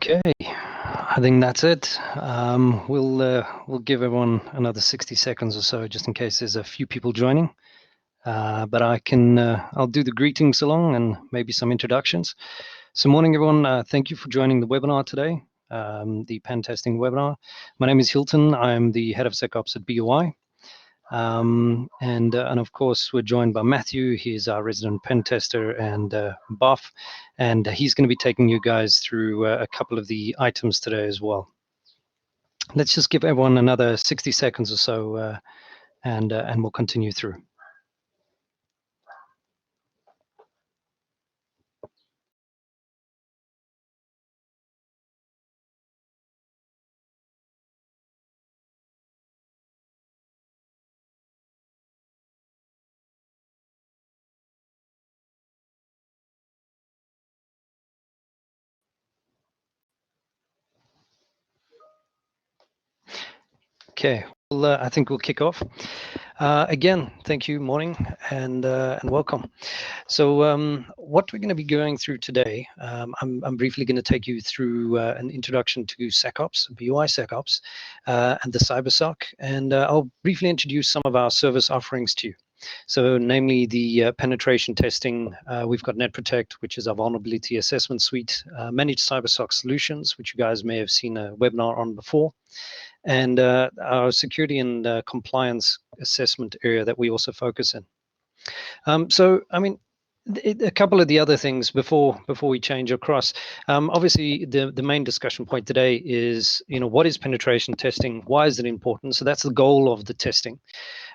Okay, I think that's it. We'll give everyone another 60 seconds or so, just in case there's a few people joining. But I'll do the greetings along and maybe some introductions. So, morning everyone. Thank you for joining the webinar today, the Pentesting webinar. My name is Hilton. I'm the head of SecOps at BUI. And of course, we're joined by Matthew. He's our resident pen tester, and Buff, and he's going to be taking you guys through a couple of the items today as well. Let's just give everyone another 60 seconds or so, and we'll continue through. Okay, well, I think we'll kick off. Again, thank you, morning, and welcome. So what we're going to be going through today, I'm briefly going to take you through an introduction to SecOps, BUI SecOps, and the CyberSOC, and I'll briefly introduce some of our service offerings to you. So namely the penetration testing, we've got NetProtect, which is our vulnerability assessment suite, managed CyberSOC solutions, which you guys may have seen a webinar on before, and our security and compliance assessment area that we also focus in. So, I mean, a couple of the other things before we change across. Obviously, the main discussion point today is, what is penetration testing? Why is it important? So that's the goal of the testing.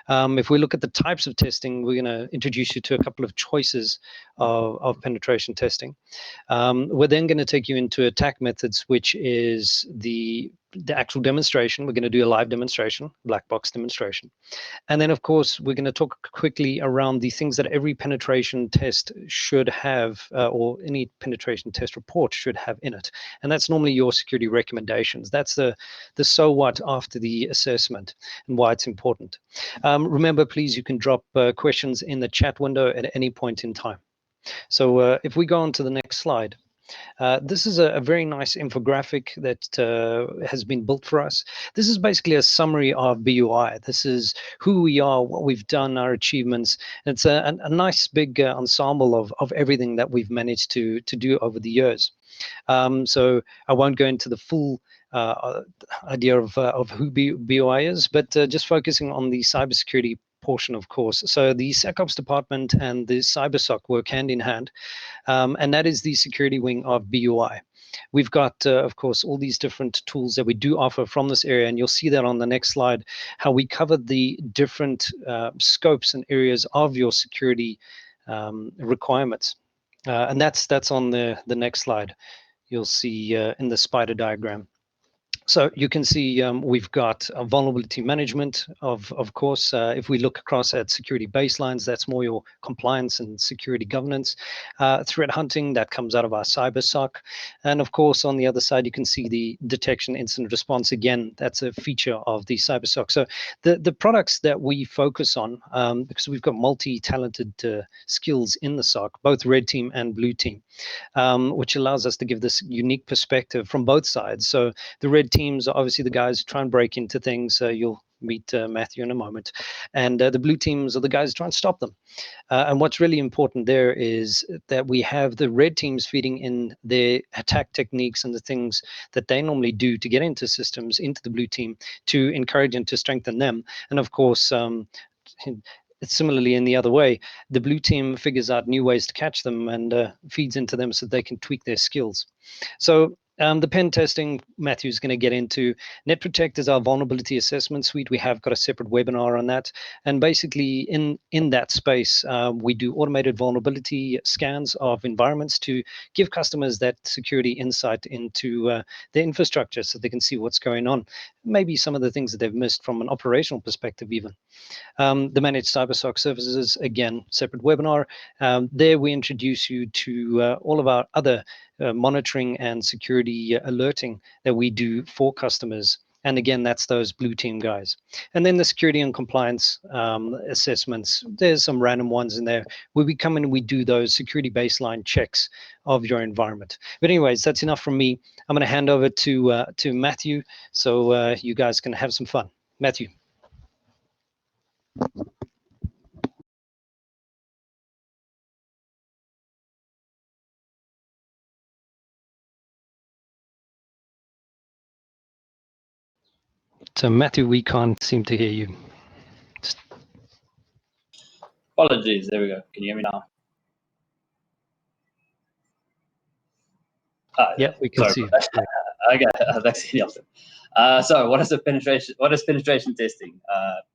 If we look at the types of testing, we're going to introduce you to a couple of choices of penetration testing. We're then going to take you into attack methods, which is the actual demonstration. We're going to do a live demonstration, black box demonstration. And then, of course, we're going to talk quickly around the things that every penetration test should have, or any penetration test report should have in it. And that's normally your security recommendations. That's the so what after the assessment and why it's important. Remember, please, you can drop questions in the chat window at any point in time. So if we go on to the next slide. This is a very nice infographic that has been built for us. This is basically a summary of BUI. This is who we are, what we've done, our achievements. It's a nice big ensemble of everything that we've managed to do over the years. So I won't go into the full idea of who BUI is, but just focusing on the cybersecurity portion, of course. So the SecOps department and the CyberSOC work hand in hand, and that is the security wing of BUI. We've got, of course, all these different tools that we do offer from this area, and you'll see that on the next slide, how we cover the different scopes and areas of your security requirements. And that's on the next slide. You'll see in the spider diagram. So you can see we've got vulnerability management, of course. If we look across at security baselines, that's more your compliance and security governance. Threat hunting, that comes out of our CyberSOC. And of course, on the other side, you can see the detection incident response. Again, that's a feature of the CyberSOC. So the products that we focus on, because we've got multi-talented skills in the SOC, both red team and blue team, which allows us to give this unique perspective from both sides. So the red teams are obviously the guys who try and break into things. You'll meet Matthew in a moment. And the blue teams are the guys who try and stop them. And what's really important there is that we have the red teams feeding in their attack techniques and the things that they normally do to get into systems, into the blue team, to encourage and to strengthen them. And of course, similarly in the other way, the blue team figures out new ways to catch them and feeds into them so they can tweak their skills. So the pen testing, Matthew's going to get into. NetProtect is our vulnerability assessment suite. We have got a separate webinar on that. And basically in that space, we do automated vulnerability scans of environments to give customers that security insight into their infrastructure so they can see what's going on. Maybe some of the things that they've missed from an operational perspective even. The managed CyberSOC services, again, separate webinar. There we introduce you to all of our other monitoring and security alerting that we do for customers And again, that's those blue team guys. And then the security and compliance assessments, there's some random ones in there where we come in and we do those security baseline checks of your environment. But anyways, that's enough from me. I'm going to hand over to Matthew, so you guys can have some fun. Matthew. So Matthew, we can't seem to hear you. Apologies, there we go. Can you hear me now? Yeah, we can see. Okay, thanks, Nielsen. So what is penetration testing?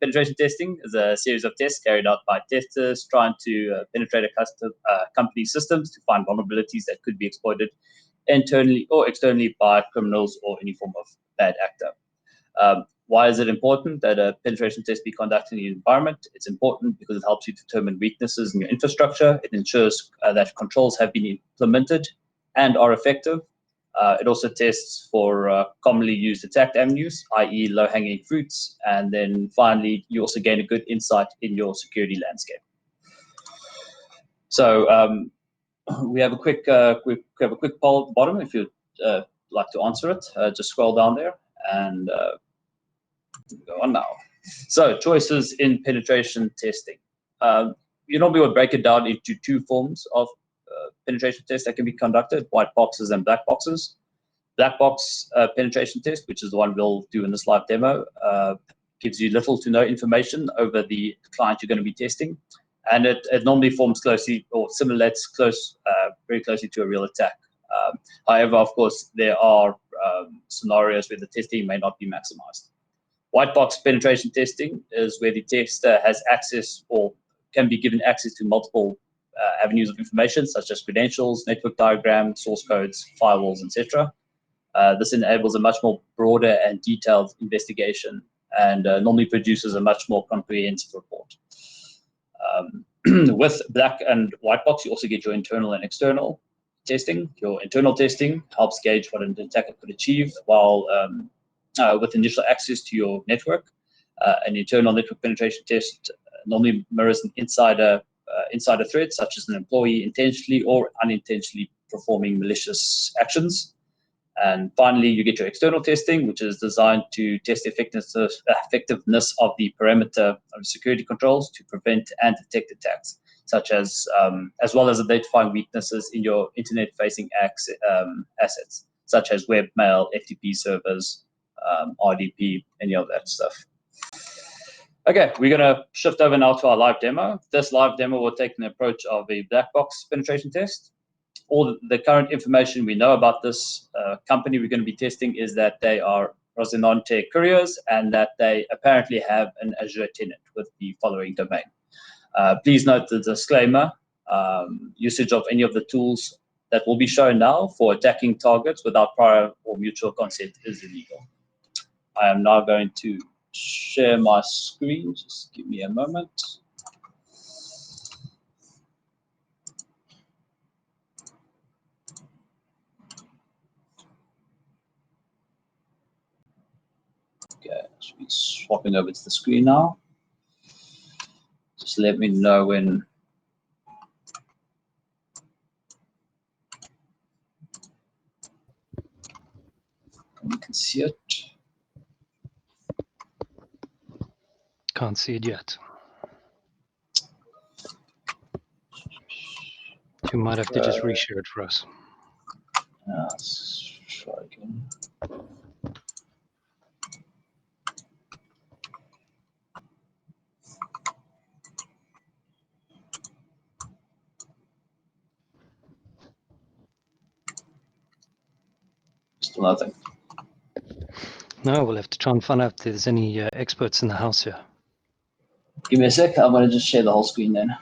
Penetration testing is a series of tests carried out by testers trying to penetrate a company's systems to find vulnerabilities that could be exploited internally or externally by criminals or any form of bad actor. Why is it important that a penetration test be conducted in the environment? It's important because it helps you determine weaknesses in your infrastructure. It ensures that controls have been implemented and are effective. It also tests for commonly used attack avenues, i.e. low-hanging fruits. And then finally, you also gain a good insight in your security landscape. So we have a quick poll at the bottom if you'd like to answer it. Just scroll down there and go on now. So choices in penetration testing. You normally would break it down into two forms of penetration tests that can be conducted: white boxes and black boxes. Black box penetration test, which is the one we'll do in this live demo, gives you little to no information over the client you're going to be testing, and it normally forms closely or simulates very closely to a real attack. However, of course, there are scenarios where the testing may not be maximized. White box penetration testing is where the tester has access or can be given access to multiple avenues of information, such as credentials, network diagrams, source codes, firewalls, etc. This enables a much more broader and detailed investigation and normally produces a much more comprehensive report. With black and white box, you also get your internal and external testing. Your internal testing helps gauge what an attacker could achieve while with initial access to your network. An internal network penetration test normally mirrors an insider threat, such as an employee intentionally or unintentionally performing malicious actions. And finally, you get your external testing, which is designed to test the effectiveness of the parameter of security controls to prevent and detect attacks, such as well as identifying weaknesses in your internet-facing assets, such as webmail, FTP servers, RDP, any of that stuff. Okay, we're going to shift over now to our live demo. This live demo will take an approach of a black box penetration test. All the current information we know about this company we're going to be testing is that they are Rosinante couriers and that they apparently have an Azure tenant with the following domain. Please note the disclaimer: usage of any of the tools that will be shown now for attacking targets without prior or mutual consent is illegal. I am now going to share my screen. Just give me a moment. Okay, should be swapping over to the screen now. Just let me know when you can see it. Can't see it yet. You might have to just reshare it for us. Let's try again. Still nothing. No, we'll have to try and find out if there's any experts in the house here. Give me a sec. I'm going to just share the whole screen then.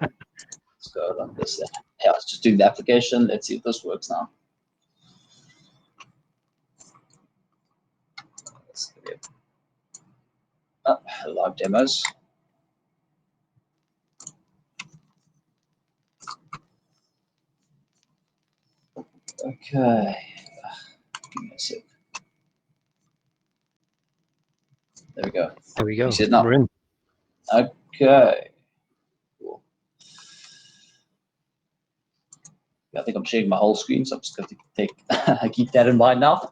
Let's go like this then. Yeah, let's just do the application. Let's see if this works now. Live demos. Okay. Give me a sec. There we go. There we go. You see it now? We're in. Okay. Cool. I think I'm sharing my whole screen, so I'm just going to keep that in mind now.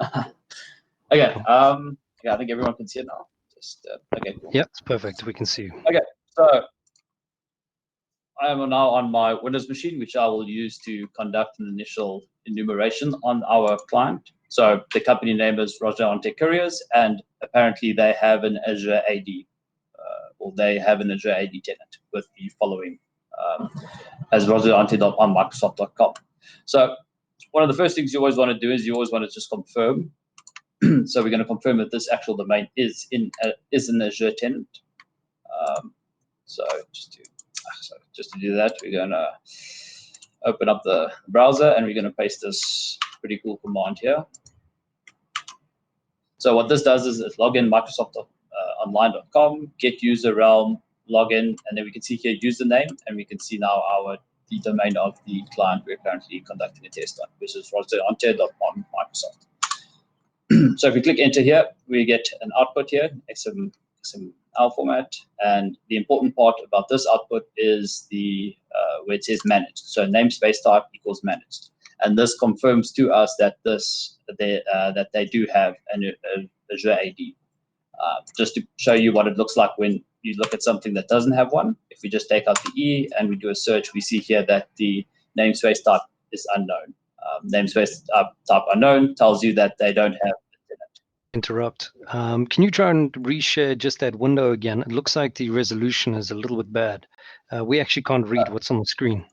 Okay. Yeah, I think everyone can see it now. Just okay. Cool. Yeah, it's perfect. We can see you. Okay. So I am now on my Windows machine, which I will use to conduct an initial enumeration on our client. So the company name is Roger Ante Couriers, and apparently they have an Azure AD, or they have an Azure AD tenant with the following as rogerante.onmicrosoft.com. So one of the first things you always want to do is you always want to just confirm. So we're going to confirm that this actual domain is an Azure tenant. So just to do that, we're going to open up the browser and we're going to paste this pretty cool command here. So what this does is log in microsoft.online.com, get user realm, login, and then we can see here username, and we can see now the domain of the client we're currently conducting a test on, which is rogerante.onmicrosoft. So if we click enter here, we get an output here, XML format, and the important part about this output is the where it says managed. So namespace type equals managed, and this confirms to us that that they do have an Azure AD. Just to show you what it looks like when you look at something that doesn't have one, if we just take out the E and we do a search, we see here that the namespace type is unknown. Namespace type unknown tells you that they don't have Interrupt. Can you try and reshare just that window again? It looks like the resolution is a little bit bad. We actually can't read what's on the screen.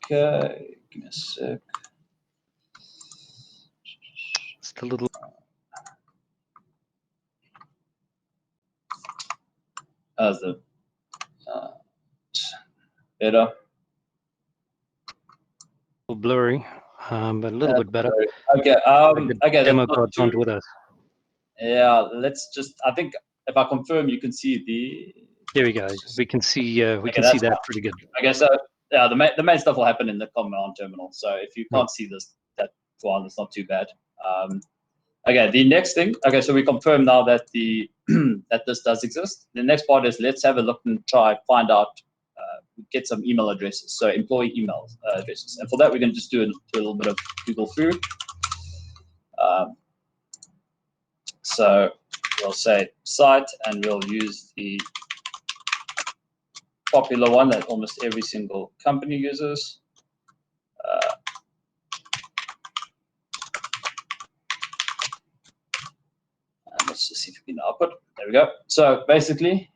Okay, give me a sec. It's a little. Better. Blurry, but a little bit better. Okay. Okay. Demo card's not with us. Yeah. Let's just. I think if I confirm, you can see the. There we go. We can see. We can see that pretty good. Okay. So yeah, the main stuff will happen in the command terminal. So if you can't see this, that's not too bad. Okay. The next thing. Okay. So we confirm now that that this does exist. The next part is let's have a look and try find out. Get some email addresses, so employee email addresses, and for that we're going to just do a little bit of Google through. So we'll say site, and we'll use the popular one that almost every single company uses. And let's just see if we can output. There we go. So basically,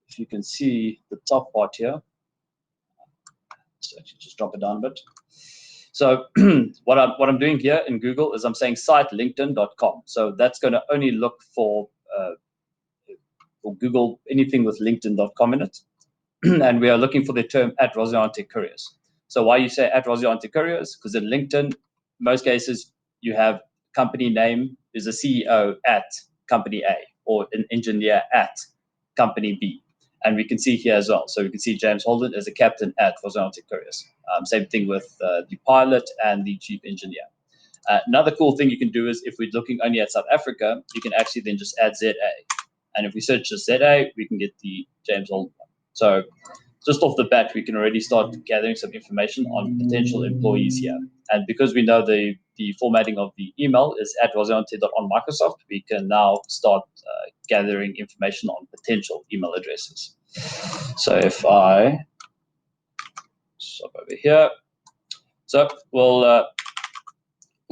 if you can see the top part here, so actually just drop it down a bit. So what I'm doing here in Google is I'm saying site linkedin.com. So that's going to only look for Google anything with linkedin.com in it. And we are looking for the term at Roger Ante Couriers. So why you say at Roger Ante Couriers? Because in LinkedIn, most cases you have company name is a CEO at company A or an engineer at company B. And we can see here as well. So we can see James Holden as a captain at Roger Ante Couriers. Same thing with the pilot and the chief engineer. Another cool thing you can do is if we're looking only at South Africa, you can actually then just add ZA. And if we search just ZA, we can get the James Holden one. So just off the bat, we can already start gathering some information on potential employees here. And because we know the formatting of the email is at rogerante.onmicrosoft, we can now start gathering information on potential email addresses. So if I stop over here, so we'll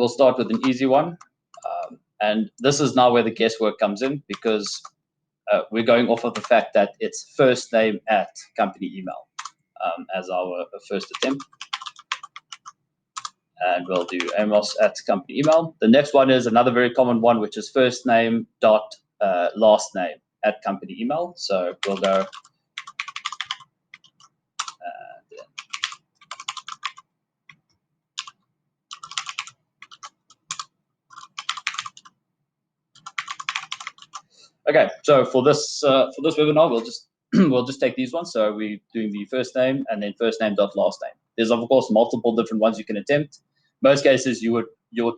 start with an easy one. And this is now where the guesswork comes in, because we're going off of the fact that it's first name at company email as our first attempt. And we'll do Amos at company email. The next one is another very common one, which is first name dot last name at company email. So we'll go. Okay, so for this webinar, we'll just take these ones. So we're doing the first name and then first name dot last name. There's of course multiple different ones you can attempt. Most cases you would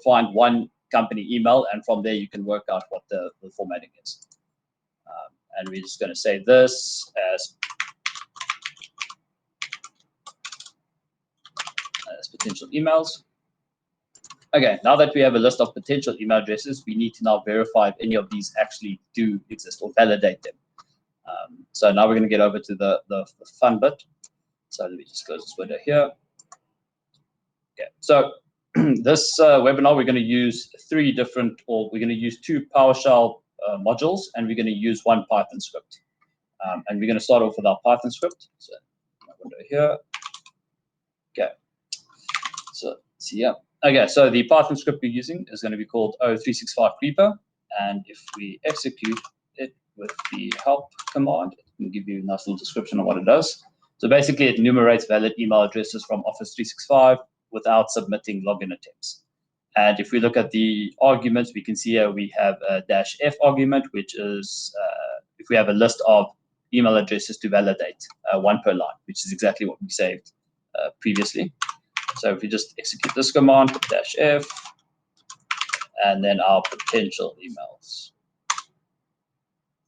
find one company email, and from there you can work out what the formatting is. And we're just going to say this as potential emails. Okay, now that we have a list of potential email addresses, we need to now verify if any of these actually do exist or validate them. So now we're going to get over to the fun bit. So let me just close this window here. Okay, so this webinar, we're going to use we're going to use 2 PowerShell modules, and we're going to use 1 Python script. And we're going to start off with our Python script. So my window here. Okay. So see here. Okay, so the Python script we're using is going to be called O365 Creeper, and if we execute it with the help command, it can give you a nice little description of what it does. So basically, it enumerates valid email addresses from Office 365 without submitting login attempts. And if we look at the arguments, we can see here we have a -f argument, which is if we have a list of email addresses to validate, 1 per line, which is exactly what we saved previously. So if we just execute this command, -f, and then our potential emails.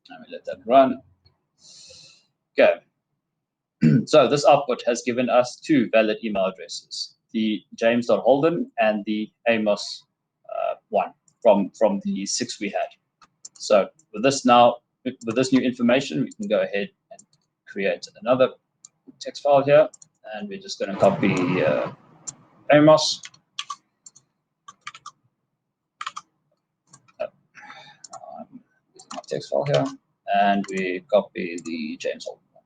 And we let that run. Okay. So this output has given us 2 valid email addresses, the james.holden and the amos one from the 6 we had. So with this new information, we can go ahead and create another text file here, and we're just going to copy amos. My text file here, and we copy the James Holden one.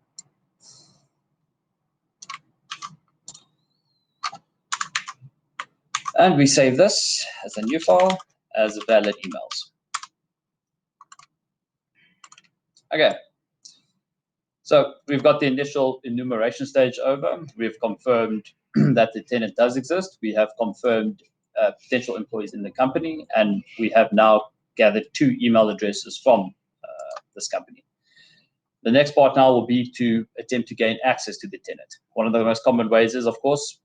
And we save this as a new file as valid emails. Okay. So we've got the initial enumeration stage over. We've confirmed that the tenant does exist. We have confirmed potential employees in the company, and we have now gathered 2 email addresses from this company. The next part now will be to attempt to gain access to the tenant. One of the most common ways is, of course,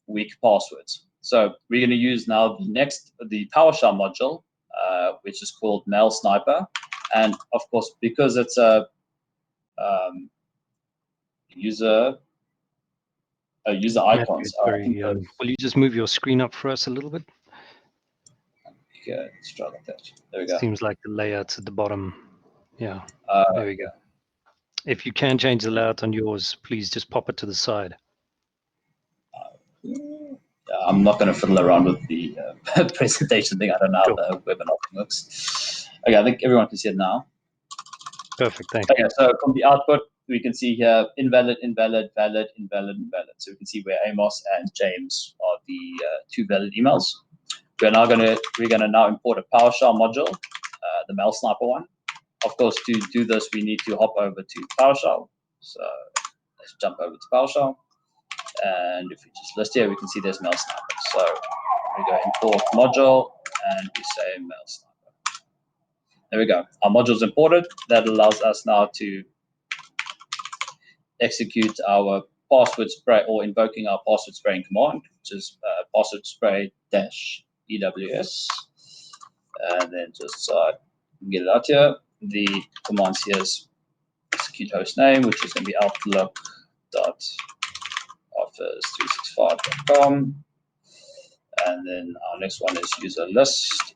weak passwords. So we're going to use now the PowerShell module, which is called Mail Sniper. And of course, because it's a user icons. Will you just move your screen up for us a little bit? Okay, let's try like that. There we go. Seems like the layout's at the bottom. Yeah, there we go. If you can change the layout on yours, please just pop it to the side. I'm not going to fiddle around with the presentation thing. I don't know how the webinar thing looks. Okay, I think everyone can see it now. Perfect, thanks. Okay, so from the output, we can see here invalid, invalid, valid, invalid, invalid. So we can see where Amos and James are the 2 valid emails. We're gonna now import a PowerShell module, the Mail Sniper one. Of course, to do this, we need to hop over to PowerShell. So let's jump over to PowerShell. And if we just list here, we can see there's Mail Sniper. So we go import module, and we say Mail Sniper. There we go. Our module's imported. That allows us now to execute our password spray, or invoking our password spraying command, which is password spray -ews. And then just get it out here. The command here is execute host name, which is going to be outlook.office365.com. And then our next one is user list.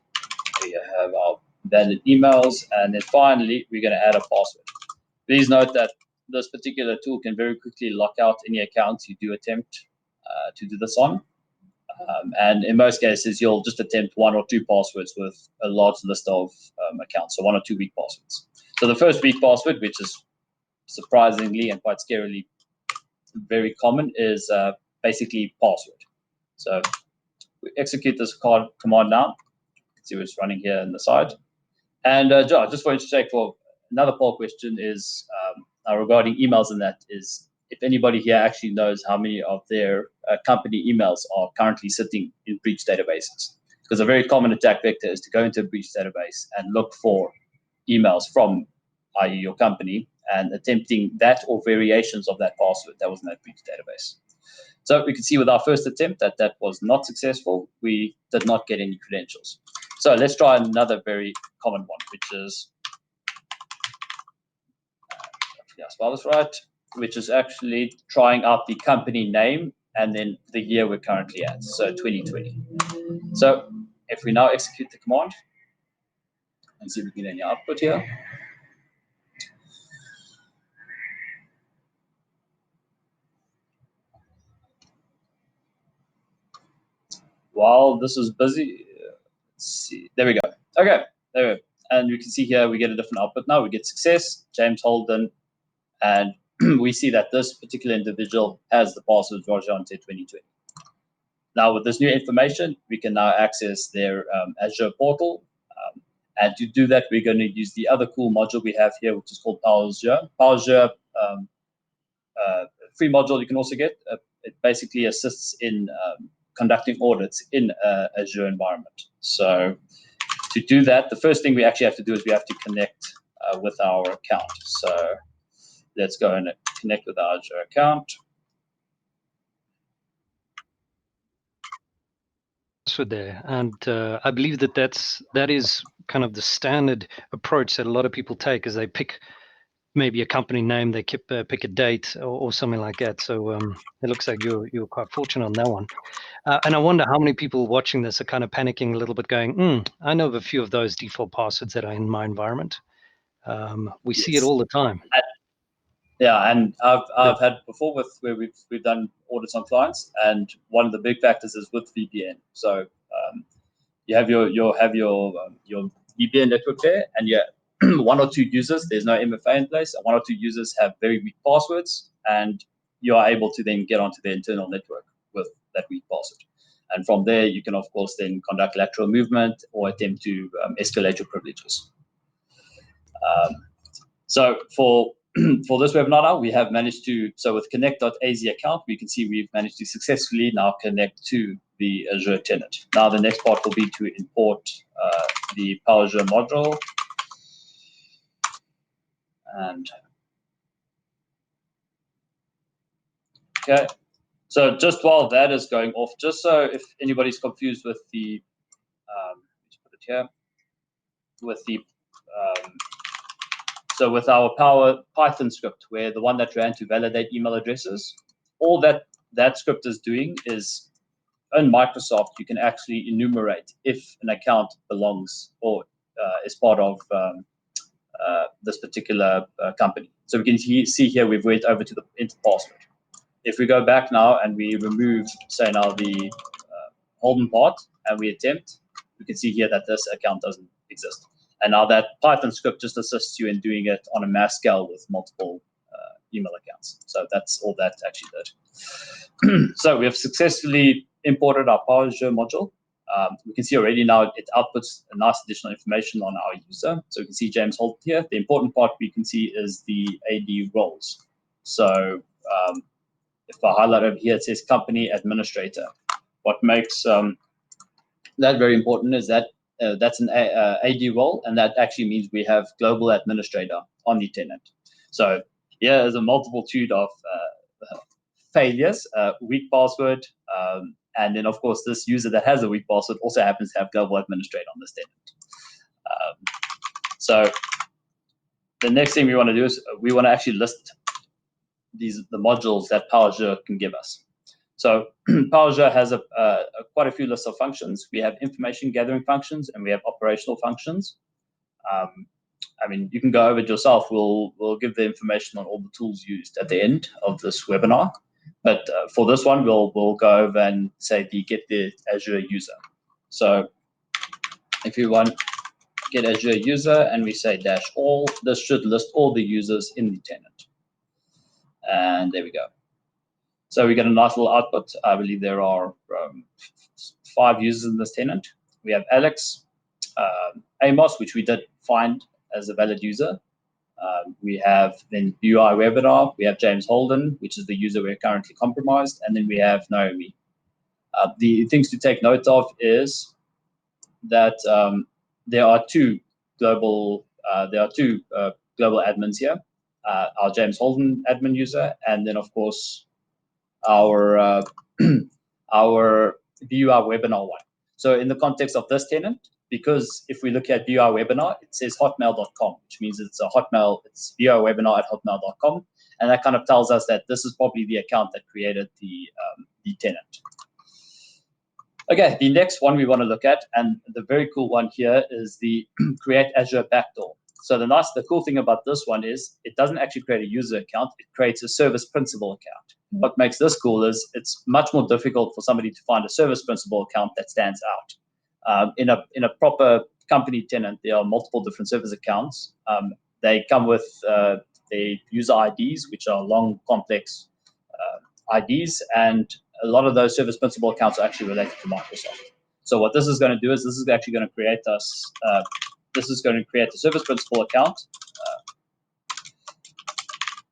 We have our valid emails. And then finally, we're going to add a password. Please note that this particular tool can very quickly lock out any accounts you do attempt to do this on. And in most cases, you'll just attempt 1 or 2 passwords with a large list of accounts, so 1 or 2 weak passwords. So the first weak password, which is surprisingly and quite scarily very common, is basically password. So we execute this command now. You can see what's running here on the side. And just wanted to check for another poll question is regarding emails, and that is if anybody here actually knows how many of their company emails are currently sitting in breach databases. Because a very common attack vector is to go into a breach database and look for emails from, i.e. your company, and attempting that or variations of that password that was in that breach database. So we can see with our first attempt that was not successful. We did not get any credentials. So let's try another very common one, which is, spell this right, which is actually trying out the company name and then the year we're currently at, so 2020. So if we now execute the command and see if we get any output here. While this is busy, let's see, there we go. Okay, there we go. And you can see here we get a different output now. We get success, James Holden, and we see that this particular individual has the password Rajante 2020. Now with this new information, we can now access their Azure portal. And to do that, we're going to use the other cool module we have here, which is called Azure. Azure free module you can also get. It basically assists in conducting audits in Azure environment. So to do that, the first thing we actually have to do is we have to connect with our account. So let's go and connect with our Azure account. There, and I believe that is kind of the standard approach that a lot of people take, as they pick maybe a company name, they pick a date or something like that. So it looks like you're quite fortunate on that one. And I wonder how many people watching this are kind of panicking a little bit, going, I know of a few of those default passwords that are in my environment. We see it all the time. Yeah, and I've had before where we've done audits on clients, and one of the big factors is with VPN. So you have your VPN network there, and one or two users, there's no MFA in place, and one or two users have very weak passwords, and you are able to then get onto the internal network with that weak password. And from there, you can, of course, then conduct lateral movement or attempt to escalate your privileges. So for this webinar now, we have managed to, so with connect.az account, we can see we've managed to successfully now connect to the Azure tenant. Now the next part will be to import the Azure module. And okay, so just while that is going off, just so if anybody's confused with the, let's put it here, with the, so with our Python script, where the one that ran to validate email addresses, all that script is doing is, in Microsoft, you can actually enumerate if an account belongs or is part of this particular company. So we can see here we've went over to the enter password. If we go back now and we remove, say now the Holden part, and we attempt, we can see here that this account doesn't exist. And now that Python script just assists you in doing it on a mass scale with multiple email accounts. So that's all that actually did. So we have successfully imported our Azure module. We can see already now it outputs a nice additional information on our user. So we can see James Holt here. The important part we can see is the AD roles. So if I highlight over here, it says company administrator. What makes that very important is that that's an AD role, and that actually means we have global administrator on the tenant. So here is a multitude of failures, weak password, and then of course this user that has a weak password also happens to have global administrator on this tenant. So the next thing we want to do is we want to actually list the modules that Azure can give us. So Azure has quite a few lists of functions. We have information gathering functions and we have operational functions. I mean, you can go over it yourself. We'll give the information on all the tools used at the end of this webinar. But for this one, we'll go over and say get the Azure user. So if you want get Azure user and we say -all, this should list all the users in the tenant. And there we go. So we get a nice little output. I believe there are 5 users in this tenant. We have Alex, Amos, which we did find as a valid user. We have then UI webinar. We have James Holden, which is the user we're currently compromised. And then we have Naomi. The things to take note of is that there are two global admins here. Our James Holden admin user, and then of course our our VUR webinar one. So in the context of this tenant, because if we look at view our webinar, it says hotmail.com, which means it's a Hotmail, it's view our webinar at hotmail.com. And that kind of tells us that this is probably the account that created the tenant. Okay, the next one we want to look at, and the very cool one here, is the create Azure backdoor. So the cool thing about this one is it doesn't actually create a user account, it creates a service principal account. What makes this cool is it's much more difficult for somebody to find a service principal account that stands out. In a proper company tenant, there are multiple different service accounts. They come with the user IDs, which are long, complex IDs, and a lot of those service principal accounts are actually related to Microsoft. So what this is going to do is this is actually going to create us. This is going to create a service principal account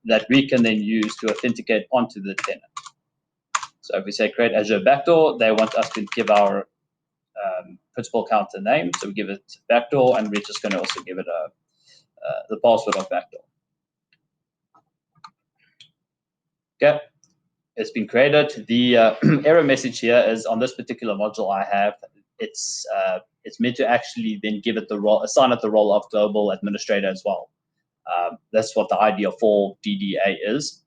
that we can then use to authenticate onto the tenant. So if we say create Azure backdoor, they want us to give our principal account a name, so we give it backdoor, and we're just going to also give it the password of backdoor. Okay, it's been created. The error message here is on this particular module I have. It's meant to actually then give it the role, assign it the role of global administrator as well. That's what the idea for DDA is.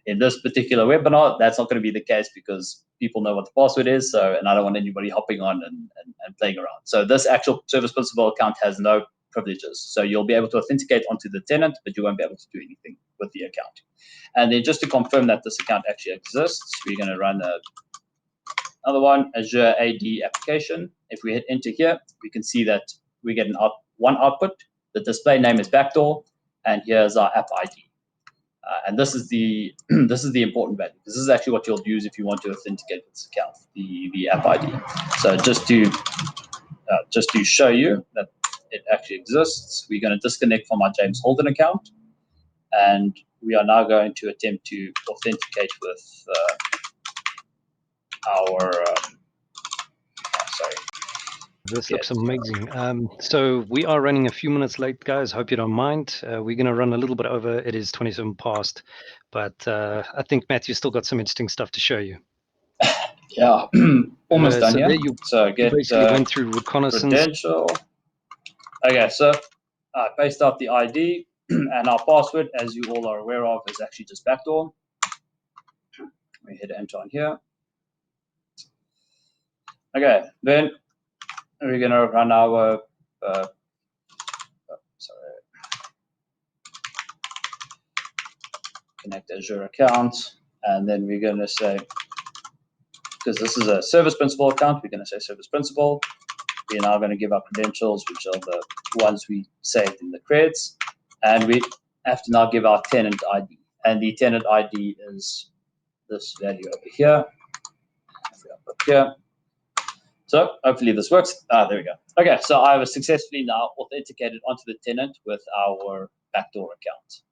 In this particular webinar, that's not going to be the case because people know what the password is. So, and I don't want anybody hopping on and playing around. So this actual service principal account has no privileges. So you'll be able to authenticate onto the tenant, but you won't be able to do anything with the account. And then just to confirm that this account actually exists, we're going to run another one, Azure AD application. If we hit enter here, we can see that we get one output. The display name is backdoor, and here's our app ID. And this is the important value. This is actually what you'll use if you want to authenticate this account, the app ID. So just to show you that it actually exists, we're going to disconnect from our James Holden account, and we are now going to attempt to authenticate with our sorry. This looks amazing. So we are running a few minutes late, guys. Hope you don't mind. We're going to run a little bit over. It is 27 past, but I think Matthew's still got some interesting stuff to show you. Yeah, almost done here. So you basically went through reconnaissance. Credential. Okay, so I paste out the ID and our password, as you all are aware of, is actually just backdoor. We hit enter on here. Okay, then we're going to run our connect Azure account, and then we're going to say, because this is a service principal account, we're going to say service principal. We're now going to give our credentials, which are the ones we saved in the creds, and we have to now give our tenant ID, and the tenant ID is this value over here. If we up here. So hopefully this works. There we go. Okay, so I was successfully now authenticated onto the tenant with our backdoor account.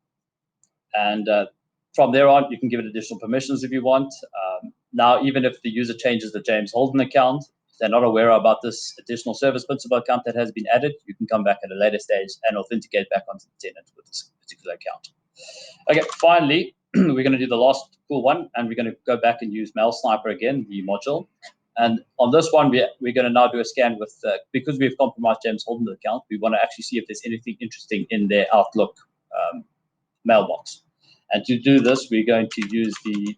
And from there on, you can give it additional permissions if you want. Now, even if the user changes the James Holden account, if they're not aware about this additional service principal account that has been added, you can come back at a later stage and authenticate back onto the tenant with this particular account. Okay, finally, we're going to do the last cool one, and we're going to go back and use Mail Sniper again, the module. And on this one, we're going to now do a scan with, because we've compromised James Holden's account, we want to actually see if there's anything interesting in their Outlook mailbox. And to do this, we're going to use the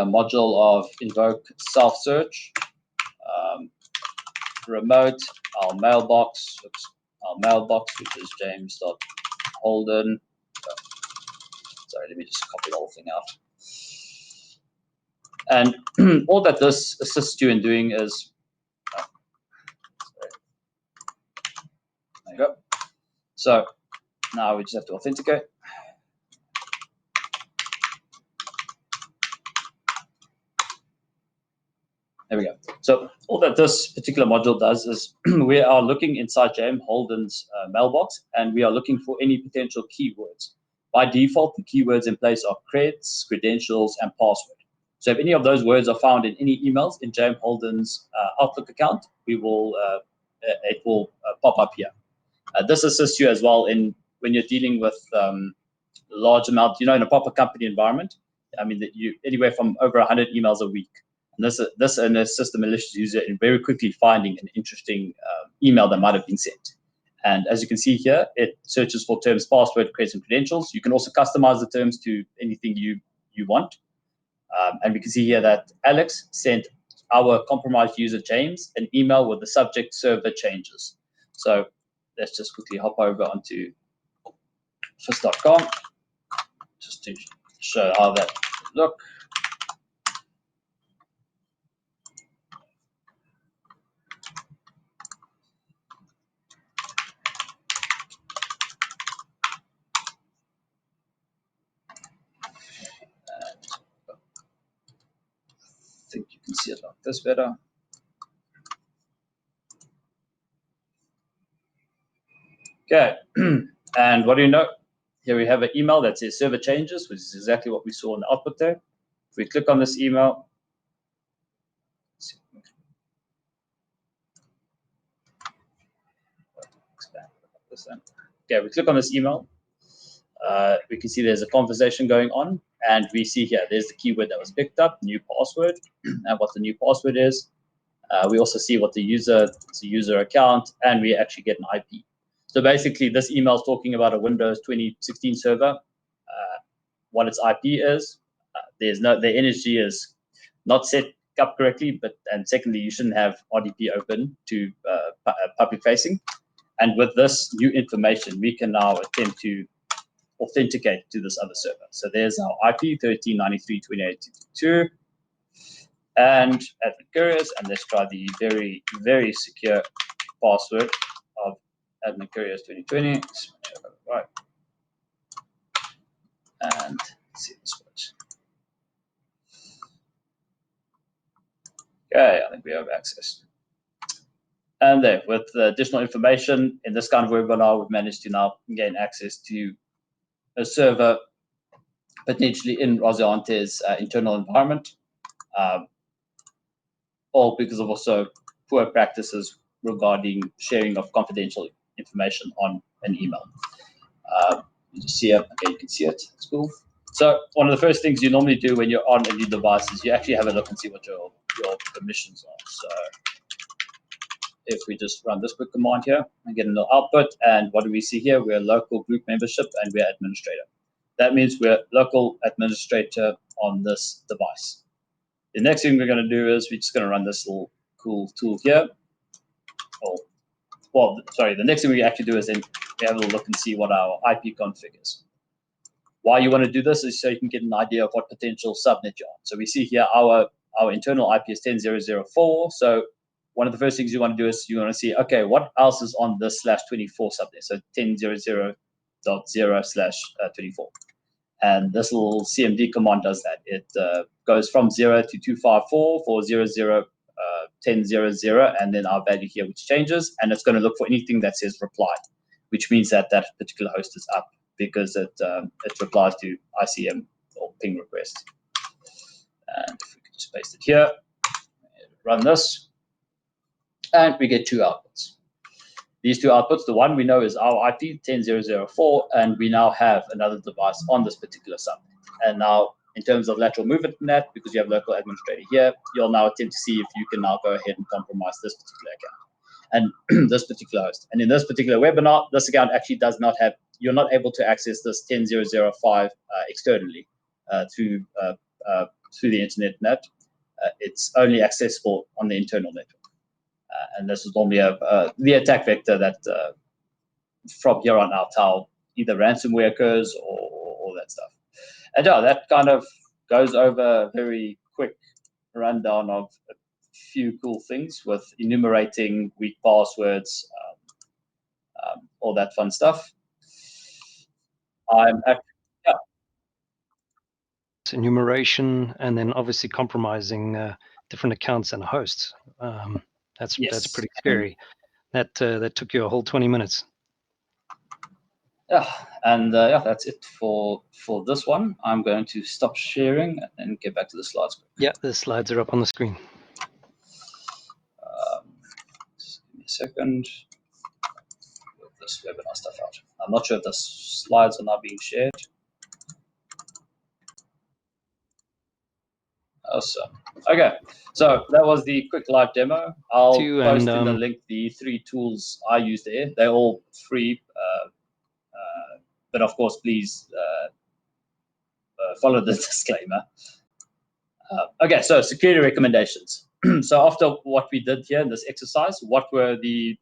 module of invoke self-search, remote, our mailbox, which is james.holden. Sorry, let me just copy the whole thing out. And all that this assists you in doing is, there you go. So now we just have to authenticate. There we go. So all that this particular module does is we are looking inside James Holden's mailbox, and we are looking for any potential keywords. By default, the keywords in place are creds, credentials, and password. So if any of those words are found in any emails in James Holden's Outlook account, it will pop up here. This assists you as well in when you're dealing with large amount, in a proper company environment. I mean, that you anywhere from over 100 emails a week. And this assists the malicious user in very quickly finding an interesting email that might have been sent. And as you can see here, it searches for terms, password, creates some credentials. You can also customize the terms to anything you want. And we can see here that Alex sent our compromised user James an email with the subject server changes. So let's just quickly hop over onto fist.com just to show how that look. I think you can see it like this better. Okay, and what do you know? Here we have an email that says server changes, which is exactly what we saw in the output there. If we click on this email, okay, we click on this email. We can see there's a conversation going on, and we see here there's the keyword that was picked up, new password, and what the new password is. We also see what the user account, and we actually get an IP. So basically, this email is talking about a Windows 2016 server. What its IP is, the energy is not set up correctly, and secondly, you shouldn't have RDP open to public facing. And with this new information, we can now attempt to authenticate to this other server. So there's our IP 1393.28.2. And admin couriers, and let's try the very, very secure password of admin couriers 2020. Right. And let's see this works. Okay, I think we have access. And there, with the additional information in this kind of webinar, we've managed to now gain access to a server potentially in Rosante's internal environment, all because of also poor practices regarding sharing of confidential information on an email. You just see it, okay, you can see it, it's cool. So one of the first things you normally do when you're on a new device is you actually have a look and see what your permissions are. So if we just run this quick command here and get a little output, and what do we see here? We're local group membership and we're administrator. That means we're local administrator on this device. The next thing we're going to do is we're just going to run this little cool tool here. The next thing we actually do is then we have a look and see what our IP config is. Why you want to do this is so you can get an idea of what potential subnet you're on. So we see here our internal IP is 10.0.0.4. So one of the first things you want to do is you want to see, okay, what else is on this /24 subnet? So 10.0.0.0/24. And this little CMD command does that. It goes from 0 to 254 for 10.0.0, and then our value here, which changes, and it's going to look for anything that says reply, which means that that particular host is up because it replies to ICM or ping request. And if we can just paste it here, run this, and we get two outputs. These two outputs, the one we know is our IP 10.0.0.4, and we now have another device on this particular subnet. And now, in terms of lateral movement in that, because you have local administrator here, you'll now attempt to see if you can now go ahead and compromise this particular account and this particular host. And in this particular webinar, this account actually does not have, you're not able to access this 10.0.0.5 externally through the internet net. It's only accessible on the internal network. And this is normally the attack vector that from here on out, how either ransomware occurs or all that stuff. And yeah, that kind of goes over a very quick rundown of a few cool things with enumerating weak passwords, all that fun stuff. Enumeration, and then obviously compromising different accounts and hosts. That's pretty scary. That took you a whole 20 minutes. Yeah, and that's it for this one. I'm going to stop sharing and get back to the slides. Yeah, the slides are up on the screen. Just give me a second. Get this webinar stuff out. I'm not sure if the slides are now being shared. Awesome. Okay, so that was the quick live demo. I'll post in the link the 3 tools I use there. They're all free, but of course, please follow the disclaimer. Okay, so security recommendations. So after what we did here in this exercise, what were the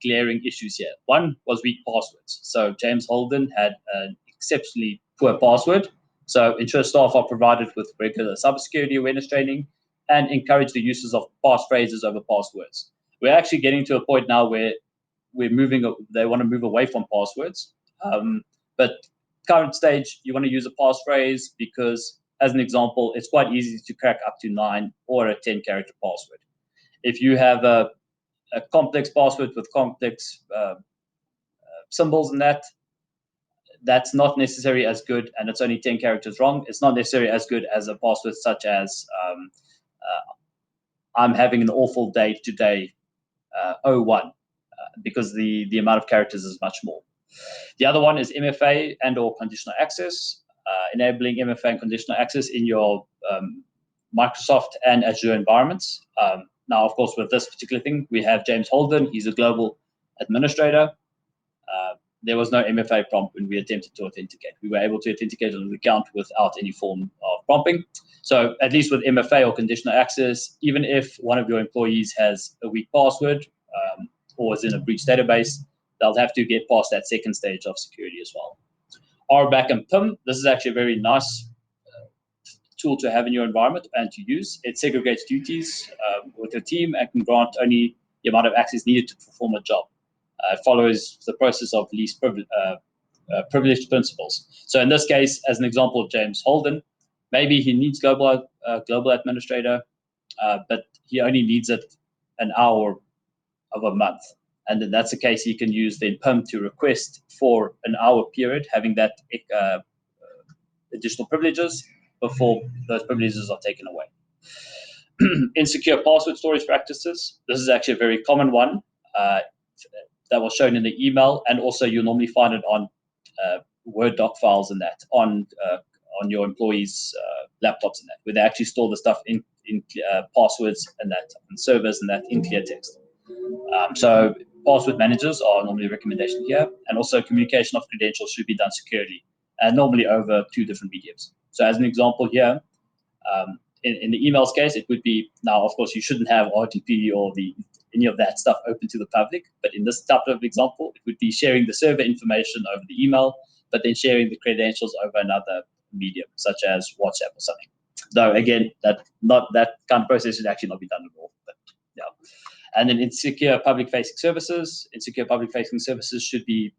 glaring issues here? One was weak passwords. So James Holden had an exceptionally poor password. So ensure staff are provided with regular cybersecurity awareness training and encourage the uses of passphrases over passwords. We're actually getting to a point now where they want to move away from passwords. But current stage, you want to use a passphrase because, as an example, it's quite easy to crack up to 9 or a 10-character password. If you have a complex password with complex symbols in that, that's not necessarily as good, and it's only 10 characters long. It's not necessarily as good as a password such as I'm having an awful day today, 01, because the amount of characters is much more. The other one is MFA and or conditional access, enabling MFA and conditional access in your Microsoft and Azure environments. Now, of course, with this particular thing, we have James Holden. He's a global administrator. There was no MFA prompt when we attempted to authenticate. We were able to authenticate on the account without any form of prompting. So at least with MFA or conditional access, even if one of your employees has a weak password or is in a breach database, they'll have to get past that second stage of security as well. RBAC and PIM, this is actually a very nice tool to have in your environment and to use. It segregates duties with your team and can grant only the amount of access needed to perform a job. It follows the process of least privileged principles. So in this case, as an example of James Holden, maybe he needs global administrator, but he only needs it an hour of a month. And then that's the case, he can use the PIM to request for an hour period, having that additional privileges before those privileges are taken away. Insecure password storage practices. This is actually a very common one that was shown in the email, and also you'll normally find it on Word doc files and that on your employees' laptops and that, where they actually store the stuff in passwords and that, and servers and that in clear text. So password managers are normally a recommendation here, and also communication of credentials should be done securely, and normally over 2 different mediums. So as an example here, in the emails case, it would be, now of course you shouldn't have RTP or any of that stuff open to the public, but in this type of example, it would be sharing the server information over the email, but then sharing the credentials over another medium, such as WhatsApp or something. Though again, that kind of process should actually not be done at all. But yeah. And then insecure public-facing services. Insecure public-facing services should be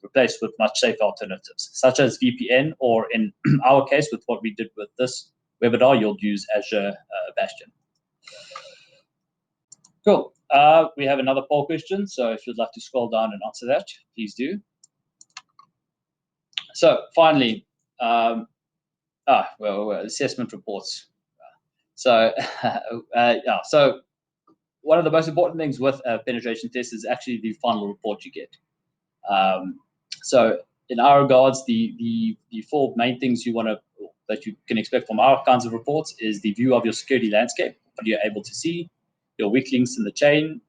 replaced with much safer alternatives, such as VPN, or in our case, with what we did with this webinar, you'll use Azure Bastion. Cool. We have another poll question, so if you'd like to scroll down and answer that, please do. So finally, assessment reports. So yeah, so one of the most important things with a penetration test is actually the final report you get. So in our regards, the 4 main things that you can expect from our kinds of reports is the view of your security landscape, what you're able to see, your weak links in the chain,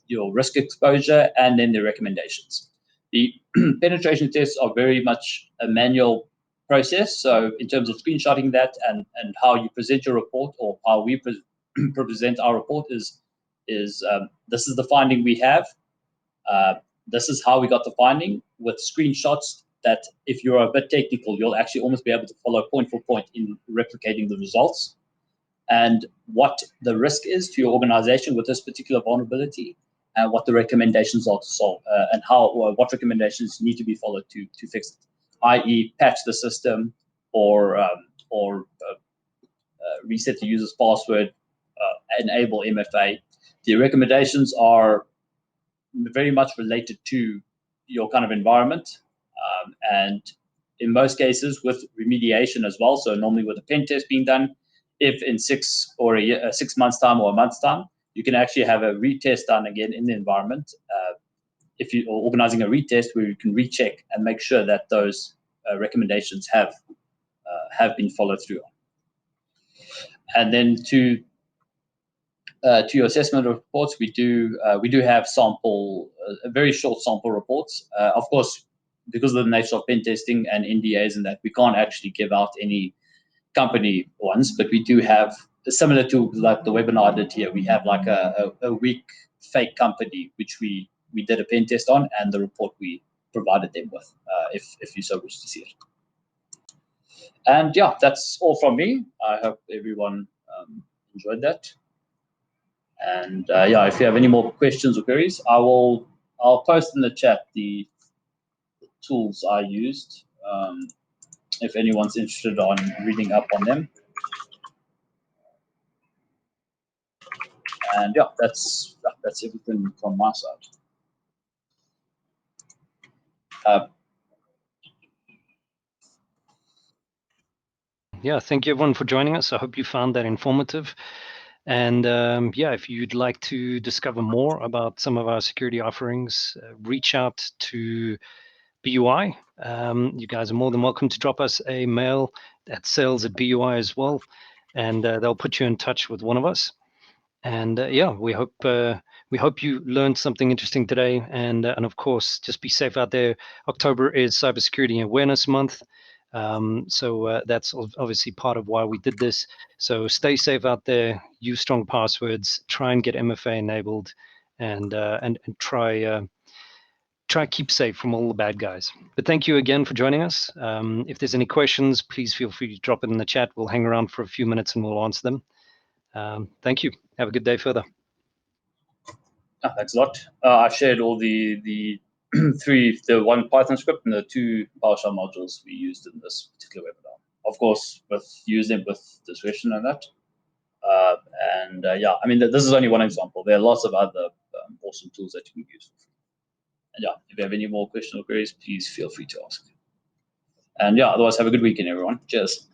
your risk exposure, and then the recommendations. The penetration tests are very much a manual process. So in terms of screenshotting that and how you present your report, or how we present our report, is this is the finding we have. This is how we got the finding, with screenshots that, if you're a bit technical, you'll actually almost be able to follow point for point in replicating the results, and what the risk is to your organization with this particular vulnerability, and what the recommendations are to solve, and what recommendations need to be followed to fix it, i.e. patch the system, or reset the user's password, enable MFA. The recommendations are very much related to your kind of environment, and in most cases with remediation as well. So normally with a pen test being done, if in 6 months time or a month's time, you can actually have a retest done again in the environment. If you are organizing a retest where you can recheck and make sure that those recommendations have been followed through. And then to your assessment reports, we do have very short sample reports. Of course, because of the nature of pen testing and NDAs and that, we can't actually give out any company ones, but we do have, similar to like the webinar I did here, we have like a week fake company which we did a pen test on, and the report we provided them with, if you so wish to see it. And yeah, that's all from me. I hope everyone enjoyed that. And yeah, if you have any more questions or queries, I'll post in the chat the tools I used, if anyone's interested on reading up on them. And yeah, that's everything from my side. Yeah, thank you everyone for joining us. I hope you found that informative. And yeah, if you'd like to discover more about some of our security offerings, reach out to BUI. You guys are more than welcome to drop us a mail at sales@BUI as well, and they'll put you in touch with one of us. And yeah, we hope you learned something interesting today. And of course, just be safe out there. October is Cybersecurity Awareness Month. So that's obviously part of why we did this. So stay safe out there, use strong passwords, try and get MFA enabled, and try keep safe from all the bad guys. But thank you again for joining us. If there's any questions, please feel free to drop it in the chat. We'll hang around for a few minutes and we'll answer them. Thank you. Have a good day further. Thanks a lot. I shared all the the one Python script and the 2 PowerShell modules we used in this particular webinar. Of course, use them with discretion and that. And yeah, I mean, this is only one example. There are lots of other awesome tools that you can use. And yeah, if you have any more questions or queries, please feel free to ask. And yeah, otherwise, have a good weekend, everyone. Cheers.